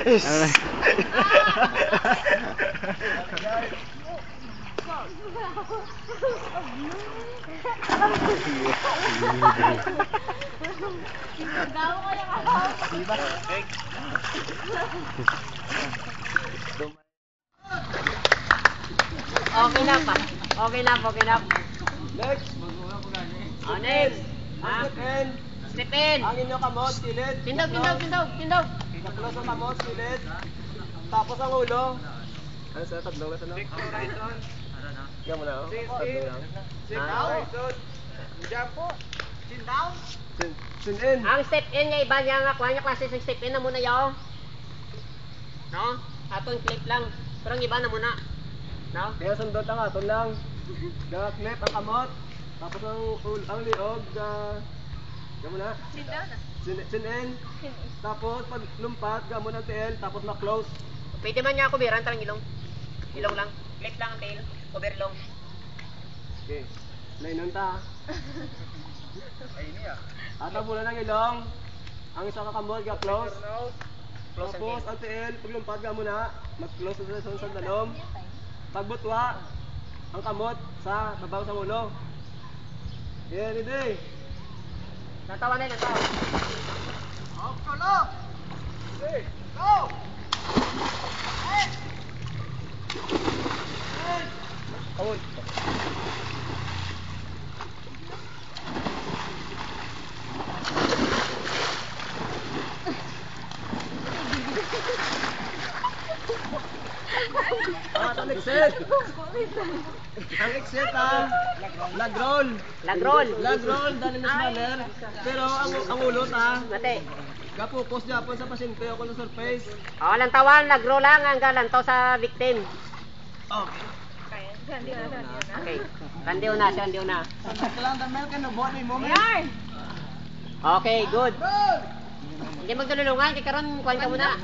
Okay na pa. Okay na, okay na. Next. Oh, next. Step in. Step in. Ang inyong kamot, kilid. Tindog, tindog, tindog, tindog. Kaplos ang kamot, kilid. Tapos ang ulo. Ano sa tatlong na tanong? Yan mo na, oh. Tatlong lang. Sit down. Jump po. Sit down. Sit in. Ang step in nga iba niya nga kuha niya klase sa step in na muna yaw. No? Atong clip lang. Pero ang iba na muna. No? Kaya sundot ang aton lang. Clip ang kamot. Tapos ang liog. Yan mo na. Sit in. Tapos pag lumpat, gamon ang tail. Tapos ma-close. Pwede man niya kubiran tarang ilong. Ilong lang. Clip lang ang tail. Cover long. Okay. Nainon ta. Ata muna ng ilong. Ang isa ka kamot, ga-close. Close ang Tapos tail. ang tail, pag lumpat ka muna, mag-close na sa dalom. Pagbutwa, ang kamot sa babaw sa ulo. Yeah, ready? Natawa na yun, natawa. Okay, go! Kamot. Ang exit! Ang exit lag roll. Lag roll. Lag roll, dali na smaller. Pero ang ulo Mate. gapupos japon sa pasyente o kung sa surface. Oh, lang tawan, nag-roll lang ang galantaw sa victim. Okay. Okay. Kandiw na, kandiw na. Lang damel ka no body moment. Okay, good. Hindi magdululungan, kay karon kuwan ka muna.